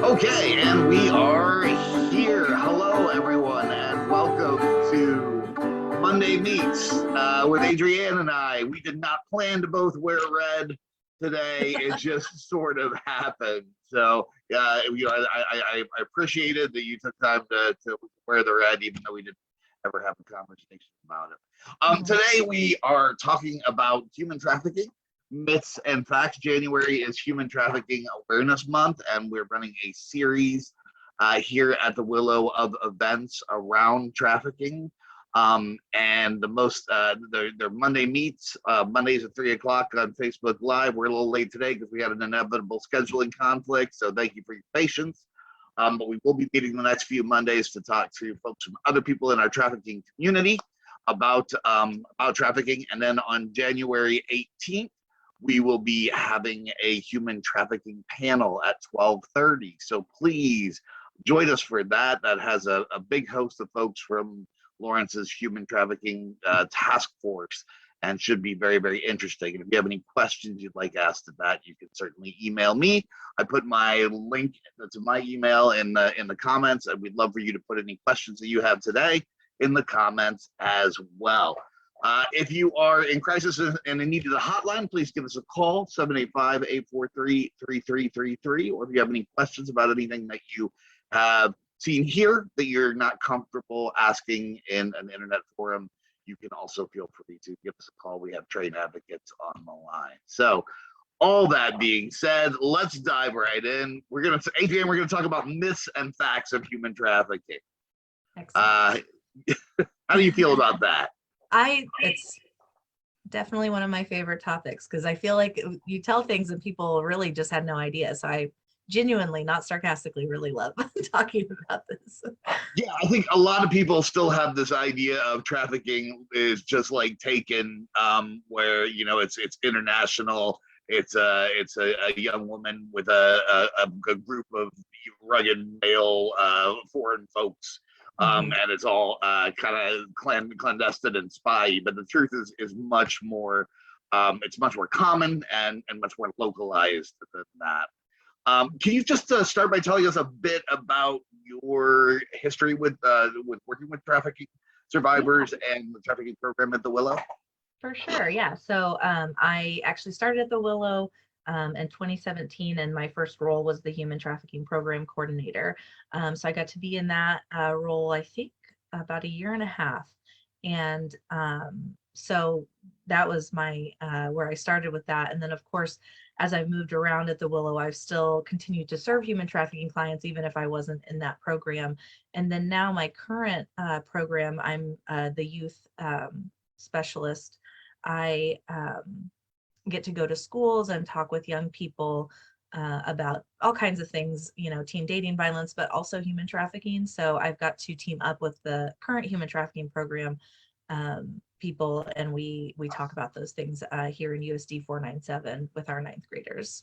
Okay, and we are here. Hello, everyone, and welcome to Monday Meets with Adrianne and I. We did not plan to both wear red today. It just sort of happened. So, I appreciated that you took time to wear the red, even though we didn't ever have a conversation about it. Today, we are talking about human trafficking. Myths and Facts. January is Human Trafficking Awareness Month, and we're running a series here at the Willow of events around trafficking. And their Monday meets, Mondays at 3 o'clock on Facebook Live. We're a little late today because we had an inevitable scheduling conflict, so thank you for your patience. But we will be meeting the next few Mondays to talk to folks from other people in our trafficking community about trafficking. And then on January 18th, we will be having a human trafficking panel at 12:30. So please join us for that. That has a big host of folks from Lawrence's human trafficking task force and should be very, very interesting. And if you have any questions you'd like asked of that, you can certainly email me. I put my link to my email in the comments, and we'd love for you to put any questions that you have today in the comments as well. If you are in crisis and in need of a hotline, please give us a call, 785-843-3333. Or if you have any questions about anything that you have seen here that you're not comfortable asking in an internet forum, you can also feel free to give us a call. We have trained advocates on the line. So all that being said, let's dive right in. Adrianne, we're gonna talk about myths and facts of human trafficking. Excellent. How do you feel about that? It's definitely one of my favorite topics because I feel like you tell things and people really just had no idea. So I genuinely, not sarcastically, really love talking about this. Yeah, I think a lot of people still have this idea of trafficking is just like taken, where it's international. It's a young woman with a group of rugged male foreign folks. And it's all kind of clandestine and spy, but the truth is much more, it's much more common and much more localized than that. Can you just start by telling us a bit about your history with working with trafficking survivors and the trafficking program at the Willow? For sure, yeah. So I actually started at the Willow in 2017, and my first role was the Human Trafficking Program Coordinator. So I got to be in that role, I think, about a year and a half. And so that was my where I started with that. And then, of course, as I've moved around at the Willow, I've still continued to serve human trafficking clients, even if I wasn't in that program. And then now my current program, I'm the youth specialist. I get to go to schools and talk with young people about all kinds of things, teen dating violence, but also human trafficking. So I've got to team up with the current human trafficking program people, and we talk about those things here in USD 497 with our 9th graders.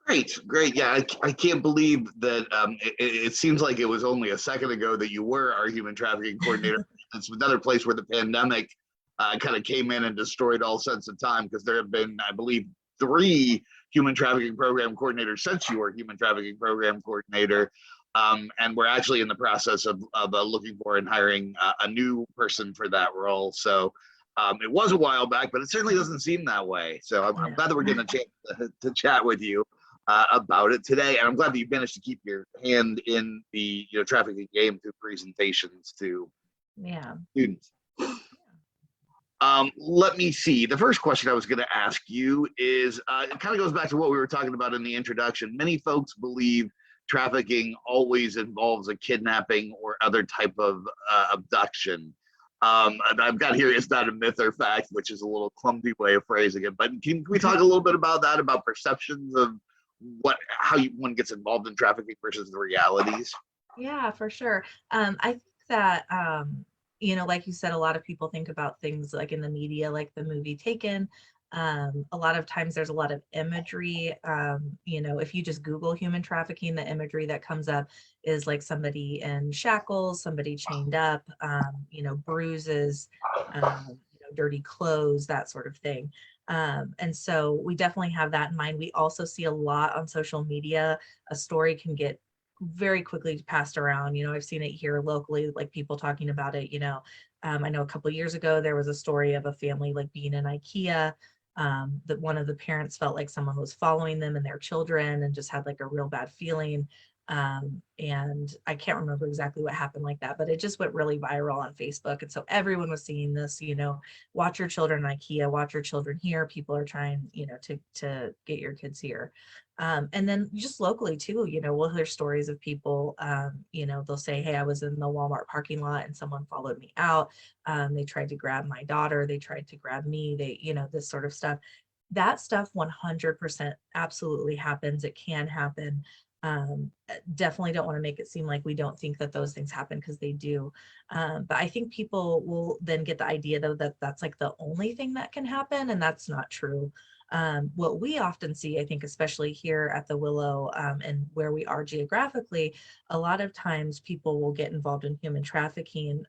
Great. Yeah, I can't believe that it seems like it was only a second ago that you were our human trafficking coordinator. It's another place where the pandemic kind of came in and destroyed all sense of time, because there have been, I believe, 3 human trafficking program coordinators since you were human trafficking program coordinator. And we're actually in the process of looking for and hiring a new person for that role. So it was a while back, but it certainly doesn't seem that way. So I'm glad that we're getting a chance to chat with you about it today. And I'm glad that you managed to keep your hand in the trafficking game through presentations to students. Let me see. The first question I was going to ask you is, it kind of goes back to what we were talking about in the introduction. Many folks believe trafficking always involves a kidnapping or other type of abduction. I've got here, it's not a myth or fact, which is a little clumsy way of phrasing it, but can we talk a little bit about that, about perceptions of how one gets involved in trafficking versus the realities? Yeah, for sure. I think that, like you said, a lot of people think about things like in the media, like the movie Taken. A lot of times there's a lot of imagery. If you just Google human trafficking, the imagery that comes up is like somebody in shackles, somebody chained up, bruises, dirty clothes, that sort of thing. And so we definitely have that in mind. We also see a lot on social media. A story can get very quickly passed around. I've seen it here locally, like people talking about it. I know a couple of years ago there was a story of a family like being in IKEA, that one of the parents felt like someone was following them and their children and just had like a real bad feeling. And I can't remember exactly what happened like that, but it just went really viral on Facebook. And so everyone was seeing this, watch your children in IKEA, watch your children here. People are trying, to get your kids here. And then just locally too, we'll hear stories of people, they'll say, hey, I was in the Walmart parking lot and someone followed me out. They tried to grab my daughter. They tried to grab me. This sort of stuff. That stuff 100% absolutely happens. It can happen. Definitely don't want to make it seem like we don't think that those things happen, because they do. But I think people will then get the idea though that that's like the only thing that can happen, and that's not true. What we often see, I think, especially here at the Willow, and where we are geographically, a lot of times people will get involved in human trafficking.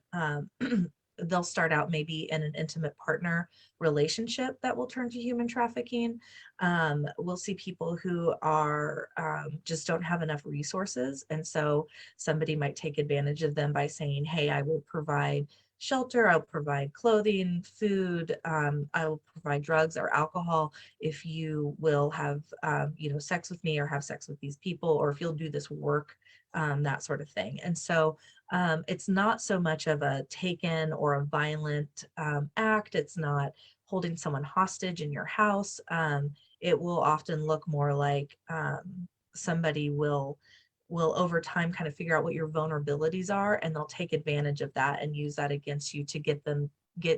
They'll start out maybe in an intimate partner relationship that will turn to human trafficking. We'll see people who are just don't have enough resources. And so somebody might take advantage of them by saying, hey, I will provide shelter, I'll provide clothing, food, I will provide drugs or alcohol if you will have, sex with me or have sex with these people, or if you'll do this work, that sort of thing. And so it's not so much of a taken or a violent act. It's not holding someone hostage in your house. It will often look more like somebody will over time kind of figure out what your vulnerabilities are, and they'll take advantage of that and use that against you to get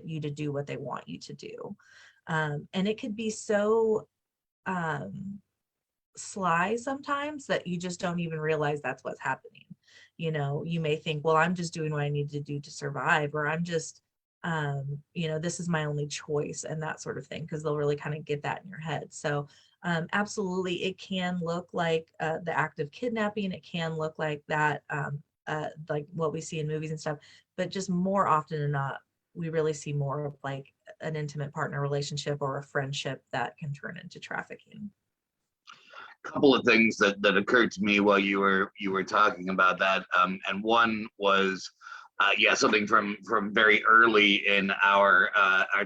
you to do what they want you to do. And it could be so sly sometimes that you just don't even realize that's what's happening. You may think, well, I'm just doing what I need to do to survive, or I'm just, this is my only choice, and that sort of thing, because they'll really kind of get that in your head. So absolutely, it can look like the act of kidnapping. It can look like that, like what we see in movies and stuff, but just more often than not, we really see more of like an intimate partner relationship or a friendship that can turn into trafficking. Couple of things that occurred to me while you were talking about that, and one was something from very early in our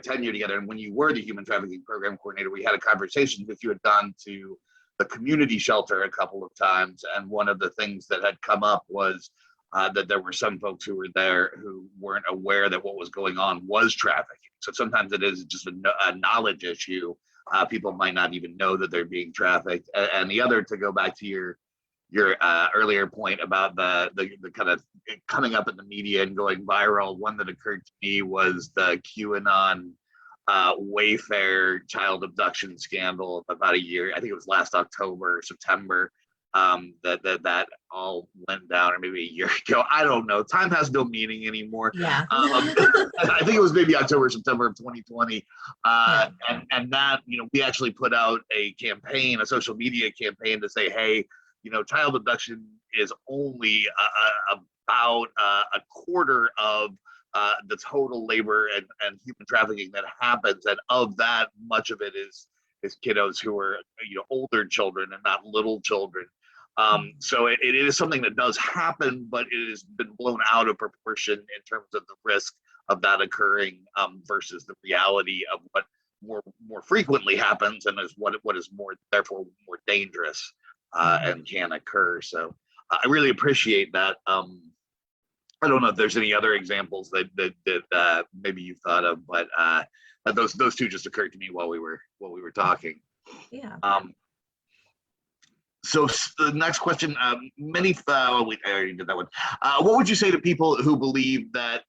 tenure together. And when you were the human trafficking program coordinator, we had a conversation if you had gone to the community shelter a couple of times, and one of the things that had come up was that there were some folks who were there who weren't aware that what was going on was trafficking. So sometimes it is just a knowledge issue. People might not even know that they're being trafficked. And the other, to go back to your earlier point about the kind of coming up in the media and going viral, one that occurred to me was the QAnon Wayfair child abduction scandal about a year. I think it was last October or September, that all went down, or maybe a year ago. I don't know. Time has no meaning anymore. Yeah. I think it was maybe October, September of 2020. Yeah. And that, we actually put out a campaign, a social media campaign to say, hey, child abduction is only about a quarter of the total labor and human trafficking that happens. And of that, much of it is kiddos who are, older children and not little children. So it is something that does happen, but it has been blown out of proportion in terms of the risk of that occurring versus the reality of what more frequently happens, and is what is therefore more dangerous and can occur. So I really appreciate that. I don't know if there's any other examples that maybe you've thought of, but those two just occurred to me while we were talking. Yeah. So the next question, I already did that one. What would you say to people who believe that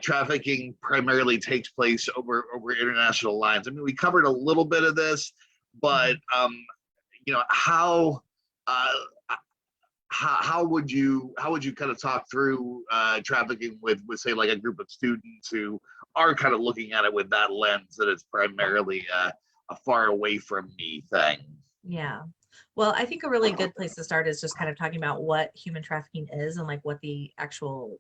trafficking primarily takes place over international lines? I mean, we covered a little bit of this, but how would you kind of talk through trafficking with say like a group of students who are kind of looking at it with that lens, that it's primarily a far away from me thing? Yeah. Well, I think a really good place to start is just kind of talking about what human trafficking is and like what the actual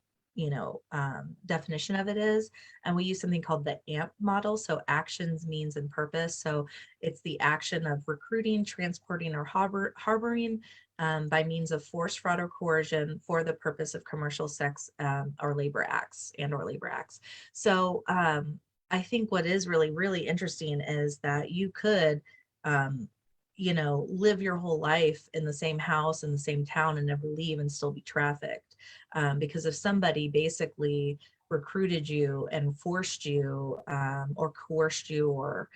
definition of it is. And we use something called the AMP model. So actions, means, and purpose. So it's the action of recruiting, transporting, or harboring by means of force, fraud, or coercion for the purpose of commercial sex or labor acts. So I think what is really, really interesting is that you could, live your whole life in the same house in the same town and never leave and still be trafficked. Because if somebody basically recruited you and forced you or coerced you or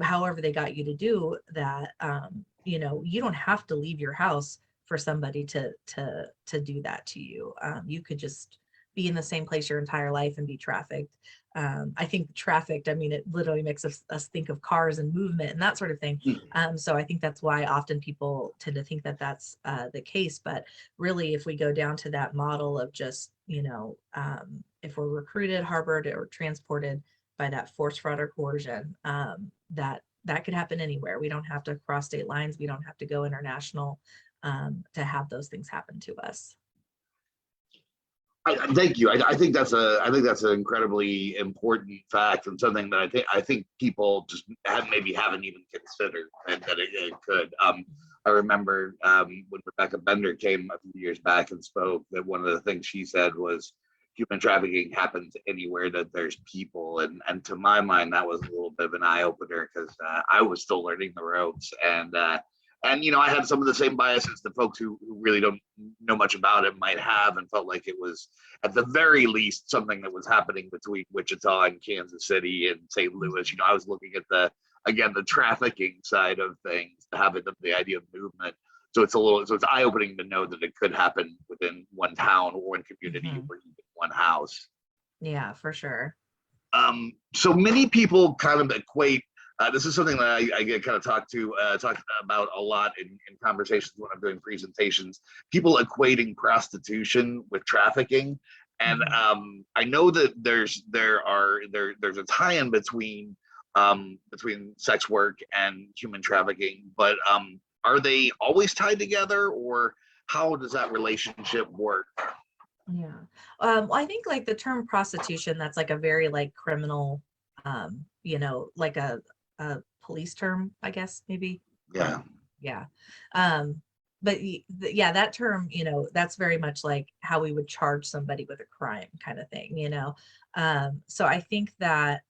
however they got you to do that, you don't have to leave your house for somebody to do that to you. You could just be in the same place your entire life and be trafficked. I think trafficked, I mean, it literally makes us think of cars and movement and that sort of thing. So I think that's why often people tend to think that that's the case. But really, if we go down to that model of just, if we're recruited, harbored, or transported by that force, fraud, or coercion, that could happen anywhere. We don't have to cross state lines. We don't have to go international to have those things happen to us. Thank you. I think that's an incredibly important fact and something that I think people just haven't even considered and that it could. I remember when Rebecca Bender came a few years back and spoke, that one of the things she said was human trafficking happens anywhere that there's people, and to my mind that was a little bit of an eye opener because I was still learning the ropes, and I had some of the same biases that folks who really don't know much about it might have, and felt like it was at the very least something that was happening between Wichita and Kansas City and St. Louis. I was looking at the trafficking side of things, having the idea of movement. So it's eye-opening to know that it could happen within one town or one community or even one house. Yeah, for sure. So many people kind of equate. This is something that I get kind of talked about a lot in conversations when I'm doing presentations. People equating prostitution with trafficking, and I know that there's a tie-in between sex work and human trafficking, but are they always tied together, or how does that relationship work? Yeah. Well, I think like the term prostitution, that's like a very like criminal, like a police term, I guess, maybe. Yeah. Yeah. But yeah, that term, that's very much like how we would charge somebody with a crime kind of thing, So I think that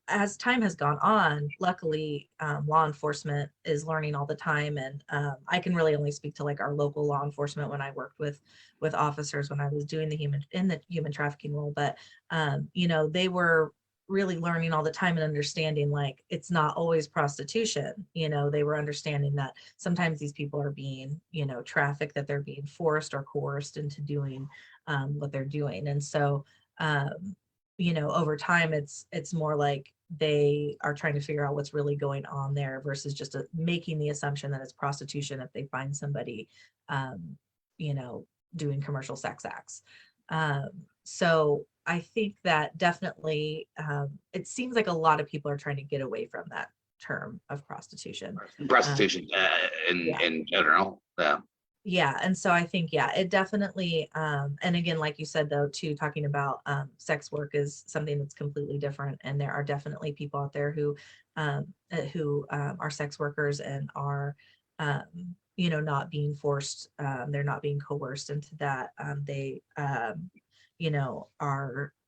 as time has gone on, luckily, law enforcement is learning all the time, and I can really only speak to like our local law enforcement when I worked with officers when I was doing the human trafficking role. But they were really learning all the time and understanding like it's not always prostitution. They were understanding that sometimes these people are being trafficked, that they're being forced or coerced into doing what they're doing. And so over time it's more like they are trying to figure out what's really going on there versus just making the assumption that it's prostitution if they find somebody doing commercial sex acts. So I think that definitely it seems like a lot of people are trying to get away from that term of prostitution. In general. Yeah. And so I think, it definitely, and again, like you said, though, too, talking about sex work is something that's completely different. And there are definitely people out there who are sex workers and are, not being forced. They're not being coerced into that. They,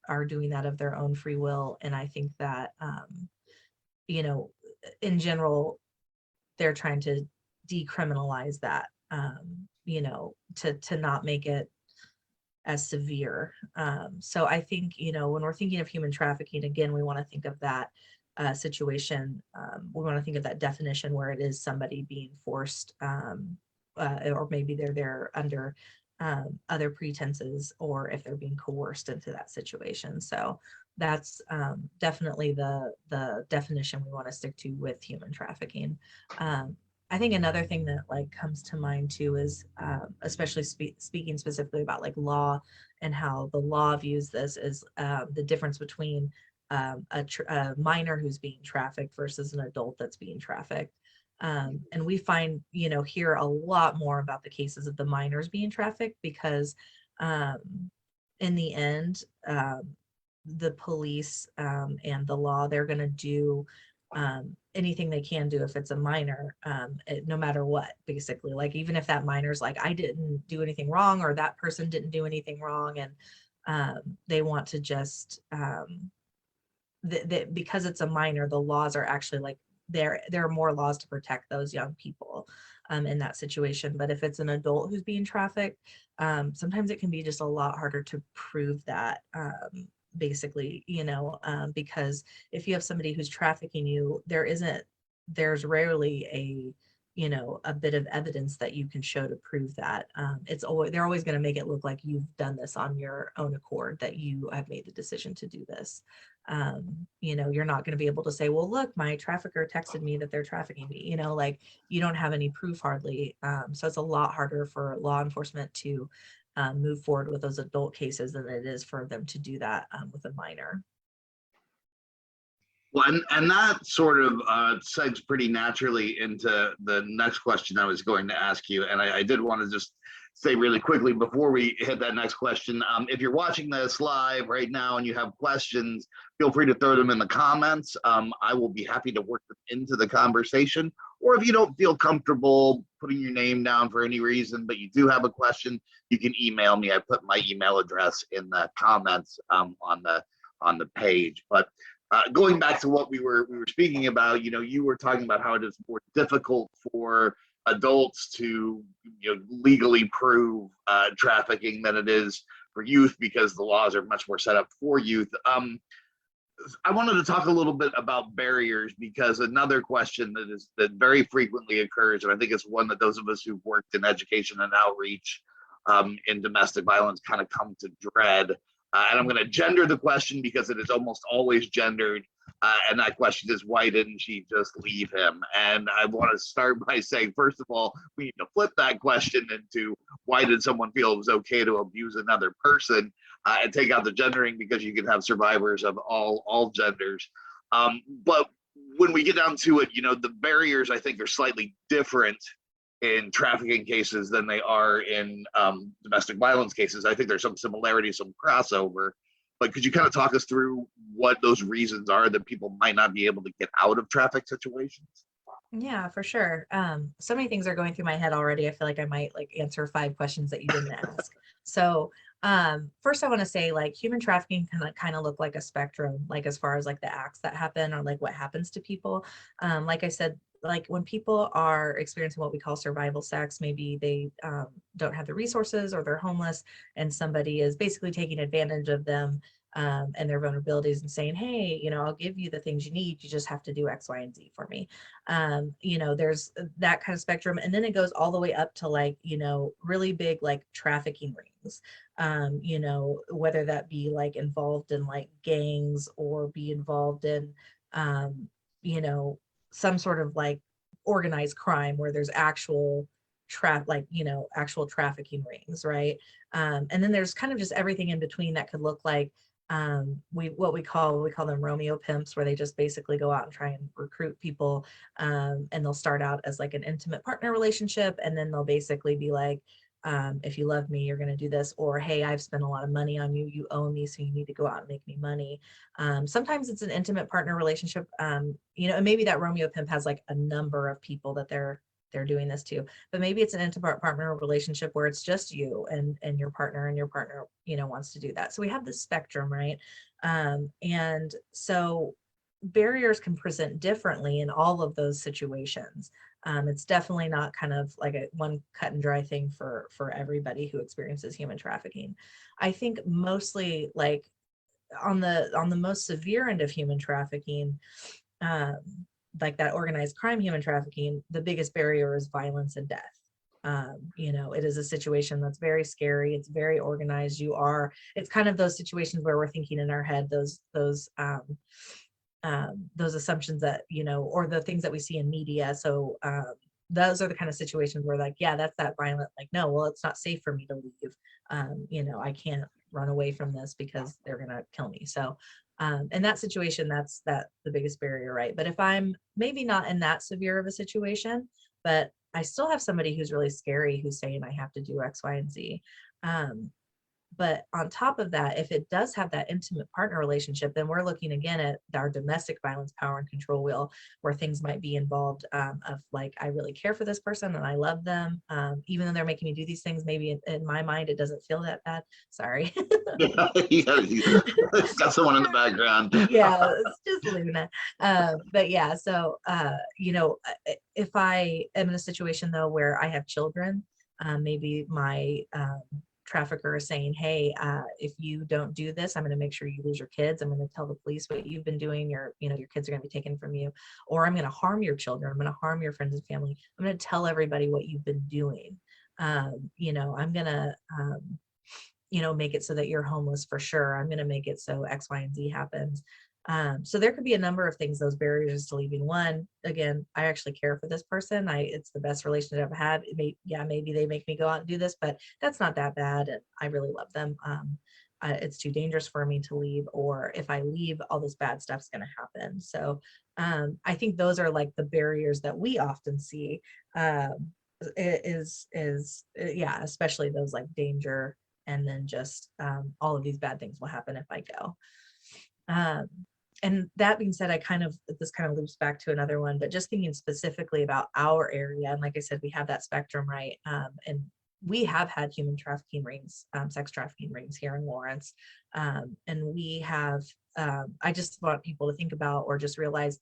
are doing that of their own free will. And I think that, in general, they're trying to decriminalize that, to not make it as severe. So I think, when we're thinking of human trafficking, again, we want to think of that situation. We want to think of that definition where it is somebody being forced, or maybe they're there under other pretenses, or if they're being coerced into that situation. So that's definitely the definition we want to stick to with human trafficking. I think another thing that like comes to mind too is, especially speaking specifically about like law and how the law views this, is the difference between a minor who's being trafficked versus an adult that's being trafficked. And we find, hear a lot more about the cases of the minors being trafficked because In the end, the police and the law, they're going to do anything they can do if it's a minor, no matter what, basically. Like, even if that minor's like, I didn't do anything wrong, or that person didn't do anything wrong, and they want to just, because it's a minor, the laws are actually like, there are more laws to protect those young people in that situation. But if it's an adult who's being trafficked, sometimes it can be just a lot harder to prove that, basically, because if you have somebody who's trafficking you, there's rarely a bit of evidence that you can show to prove that. They're always going to make it look like you've done this on your own accord, that you have made the decision to do this. You're not going to be able to say, well, look, my trafficker texted me that they're trafficking me, like, you don't have any proof hardly. So it's a lot harder for law enforcement to move forward with those adult cases than it is for them to do that with a minor. Well, and that sort of segs pretty naturally into the next question I was going to ask you. And I did want to just say really quickly before we hit that next question, if you're watching this live right now and you have questions, feel free to throw them in the comments. I will be happy to work them into the conversation. Or if you don't feel comfortable putting your name down for any reason, but you do have a question, you can email me. I put my email address in the comments on the page. But going back to what we were speaking about, you were talking about how it is more difficult for adults to legally prove trafficking than it is for youth, because the laws are much more set up for youth. I wanted to talk a little bit about barriers, because another question that very frequently occurs, and I think it's one that those of us who've worked in education and outreach in domestic violence kind of come to dread. And I'm going to gender the question because it is almost always gendered. And that question is, why didn't she just leave him? And I want to start by saying, first of all, we need to flip that question into, why did someone feel it was okay to abuse another person, and take out the gendering, because you can have survivors of all genders. But when we get down to it, the barriers, I think, are slightly different in trafficking cases than they are in domestic violence cases. I think there's some similarities, some crossover, but could you kind of talk us through what those reasons are that people might not be able to get out of traffic situations? Yeah, for sure. So many things are going through my head already. I feel like I might answer 5 questions that you didn't ask. So first I want to say, human trafficking can kind of look like a spectrum, as far as the acts that happen, or what happens to people. Like I said, when people are experiencing what we call survival sex, maybe they don't have the resources, or they're homeless, and somebody is basically taking advantage of them and their vulnerabilities, and saying, hey, I'll give you the things you need, you just have to do X, Y, and Z for me. There's that kind of spectrum. And then it goes all the way up to really big trafficking rings, whether that be involved in gangs, or be involved in some sort of organized crime where there's actual actual trafficking rings, right? And then there's kind of just everything in between that could look like we call them Romeo pimps, where they just basically go out and try and recruit people, and they'll start out as an intimate partner relationship, and then they'll basically be like, if you love me, you're going to do this, or hey, I've spent a lot of money on you, you owe me, so you need to go out and make me money. Sometimes it's an intimate partner relationship, and maybe that Romeo pimp has a number of people that they're doing this to, but maybe it's an intimate partner relationship where it's just you and your partner, and your partner wants to do that. So we have this spectrum, right? And so barriers can present differently in all of those situations. It's definitely not kind of a one cut and dry thing for everybody who experiences human trafficking. I think mostly on the most severe end of human trafficking, that organized crime human trafficking, the biggest barrier is violence and death. It is a situation that's very scary. It's very organized. It's kind of those situations where we're thinking in our head, those assumptions that, or the things that we see in media. So those are the kind of situations where yeah, that's that violent, no, well, it's not safe for me to leave. I can't run away from this because they're going to kill me. So in that situation, that's the biggest barrier, right? But if I'm maybe not in that severe of a situation, but I still have somebody who's really scary, who's saying I have to do X, Y, and Z. But on top of that, if it does have that intimate partner relationship, then we're looking again at our domestic violence power and control wheel, where things might be involved, of like, I really care for this person and I love them. Even though they're making me do these things, maybe in my mind, it doesn't feel that bad. Sorry. Yeah, got someone in the background. Yeah, it's just Luna. But yeah, so if I am in a situation though where I have children, maybe my trafficker is saying, hey, if you don't do this, I'm going to make sure you lose your kids. I'm going to tell the police what you've been doing. Your kids are going to be taken from you, or I'm going to harm your children. I'm going to harm your friends and family. I'm going to tell everybody what you've been doing. I'm going to make it so that you're homeless for sure. I'm going to make it so X, Y, and Z happens. So there could be a number of things, those barriers to leaving. One, again, I actually care for this person. It's the best relationship I've had. Maybe they make me go out and do this, but that's not that bad. And I really love them. It's too dangerous for me to leave, or if I leave, all this bad stuff's going to happen. So I think those are like the barriers that we often see, especially those like danger. And then just all of these bad things will happen if I go. And that being said, this kind of loops back to another one, but just thinking specifically about our area. And like I said, we have that spectrum, right? And we have had human trafficking rings, sex trafficking rings here in Lawrence. And we have, I just want people to think about or just realize,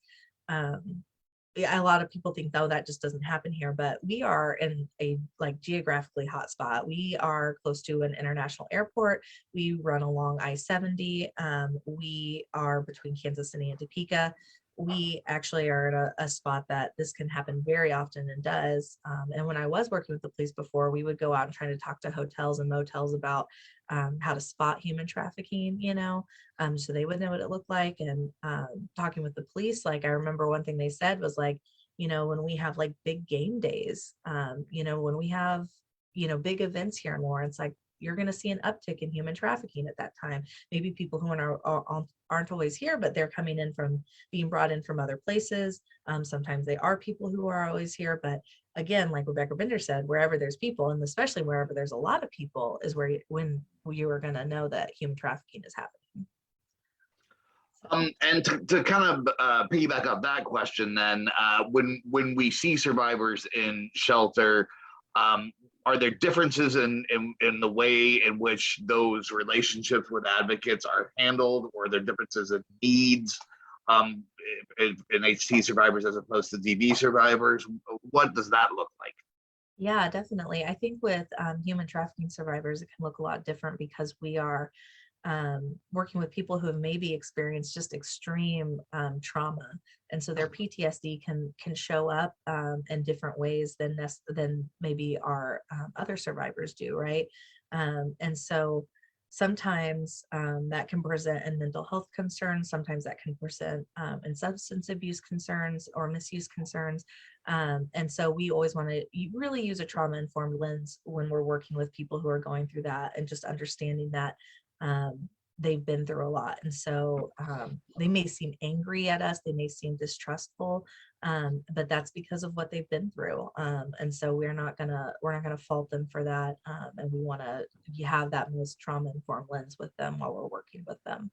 a lot of people think, though, that just doesn't happen here, but we are in a like geographically hot spot. We are close to an international airport. We run along I-70. We are between Kansas City and Topeka. We actually are at a spot that this can happen very often and does. And when I was working with the police before, we would go out and try to talk to hotels and motels about how to spot human trafficking, so they would know what it looked like. And talking with the police, like I remember one thing they said was like, when we have like big game days, when we have, big events here in Lawrence, like you're going to see an uptick in human trafficking at that time. Maybe people who aren't always here, but they're coming in from being brought in from other places. Sometimes they are people who are always here, but again, like Rebecca Bender said, wherever there's people, and especially wherever there's a lot of people, is when you are going to know that human trafficking is happening. And to kind of piggyback off that question, then, when we see survivors in shelter, are there differences in the way in which those relationships with advocates are handled, or are there differences in needs in HT survivors as opposed to DV survivors? What does that look like? Yeah, definitely. I think with human trafficking survivors, it can look a lot different because we are working with people who have maybe experienced just extreme trauma, and so their PTSD can show up in different ways than maybe our other survivors do, right? And so sometimes that can present in mental health concerns. Sometimes that can present in substance abuse concerns or misuse concerns. And so we always want to really use a trauma-informed lens when we're working with people who are going through that, and just understanding that they've been through a lot. And so they may seem angry at us, they may seem distrustful, but that's because of what they've been through. And so we're not gonna fault them for that. And we want to have that most trauma-informed lens with them while we're working with them.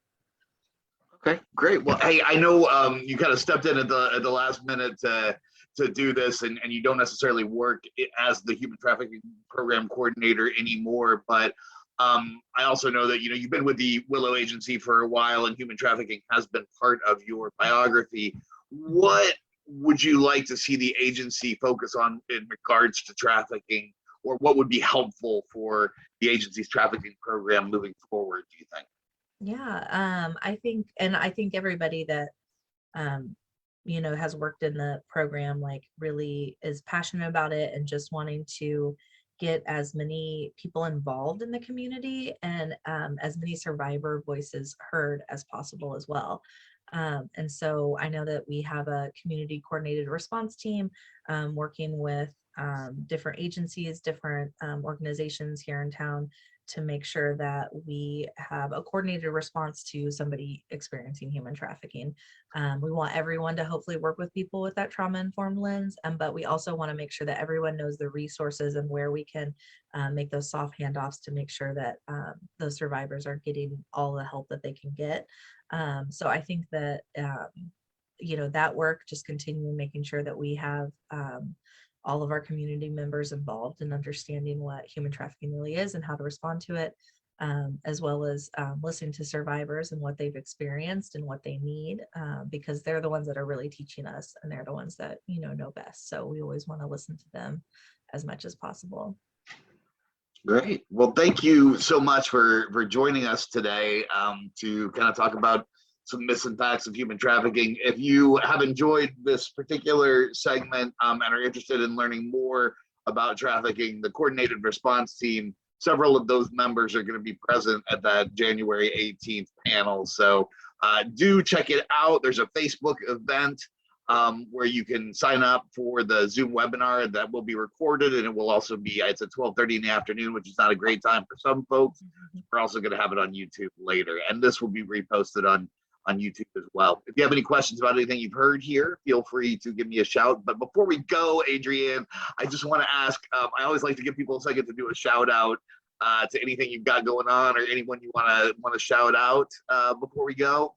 Okay, great. Well, hey, I know you kind of stepped in at the last minute to do this, and you don't necessarily work as the human trafficking program coordinator anymore, but I also know that you've been with the Willow Agency for a while, and human trafficking has been part of your biography. What would you like to see the agency focus on in regards to trafficking, or what would be helpful for the agency's trafficking program moving forward, do you think? Yeah, I think everybody that has worked in the program like really is passionate about it, and just wanting to get as many people involved in the community, and as many survivor voices heard as possible as well. And so I know that we have a community coordinated response team working with different agencies, different organizations here in town to make sure that we have a coordinated response to somebody experiencing human trafficking. We want everyone to hopefully work with people with that trauma-informed lens, but we also want to make sure that everyone knows the resources and where we can make those soft handoffs to make sure that those survivors are getting all the help that they can get. So I think that, that work, just continuing making sure that we have all of our community members involved in understanding what human trafficking really is and how to respond to it, as well as listening to survivors and what they've experienced and what they need, because they're the ones that are really teaching us, and they're the ones that know best. So we always want to listen to them as much as possible. Great. Well, thank you so much for joining us today to kind of talk about some myths and facts of human trafficking. If you have enjoyed this particular segment and are interested in learning more about trafficking, the coordinated response team, several of those members are going to be present at that January 18th panel. So do check it out. There's a Facebook event where you can sign up for the Zoom webinar that will be recorded, and it will also be, it's at 12:30 in the afternoon, which is not a great time for some folks. We're also going to have it on YouTube later, and this will be reposted on YouTube as well. If you have any questions about anything you've heard here, feel free to give me a shout. But before we go, Adrianne, I just want to ask, I always like to give people a second to do a shout out to anything you've got going on or anyone you want to shout out before we go.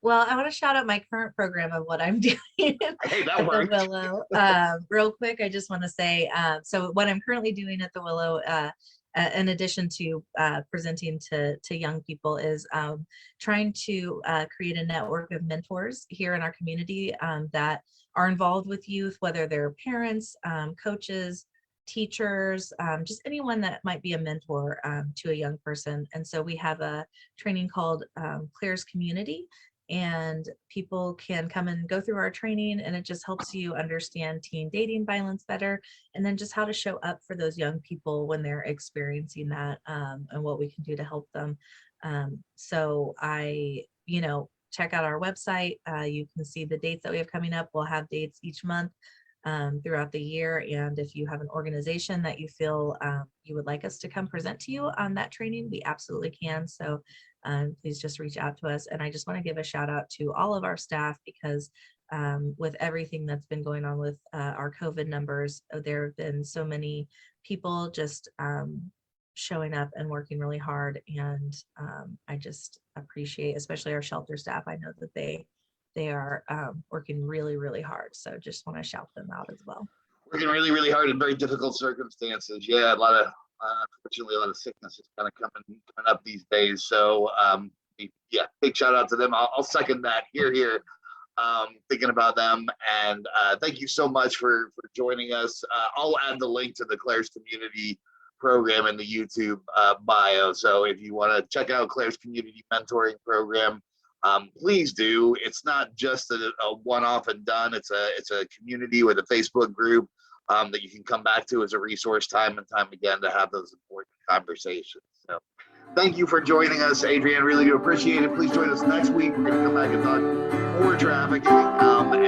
Well, I want to shout out my current program of what I'm doing Hey, that at worked. the Willow. Real quick, I just want to say, so what I'm currently doing at the Willow, in addition to presenting to young people, is trying to create a network of mentors here in our community that are involved with youth, whether they're parents, coaches, teachers, just anyone that might be a mentor to a young person. And so we have a training called Claire's Community, and people can come and go through our training, and it just helps you understand teen dating violence better, and then just how to show up for those young people when they're experiencing that, and what we can do to help them. So check out our website. You can see the dates that we have coming up. We'll have dates each month throughout the year, and if you have an organization that you feel you would like us to come present to you on that training, we absolutely can. So please just reach out to us. And I just want to give a shout out to all of our staff, because with everything that's been going on with our COVID numbers, there have been so many people just showing up and working really hard. And I just appreciate, especially our shelter staff. I know that they are working really, really hard. So just want to shout them out as well. Working really, really hard in very difficult circumstances. Yeah, unfortunately, a lot of sickness is kind of coming up these days. So yeah, big shout out to them. I'll second that. Here. Thinking about them. And thank you so much for joining us. I'll add the link to the Claire's Community program in the YouTube bio. So if you want to check out Claire's Community Mentoring Program, please do. It's not just a one-off and done. It's a community with a Facebook group that you can come back to as a resource time and time again to have those important conversations. So thank you for joining us, Adrianne. Really do appreciate it. Please join us next week. We're going to come back and talk more trafficking. And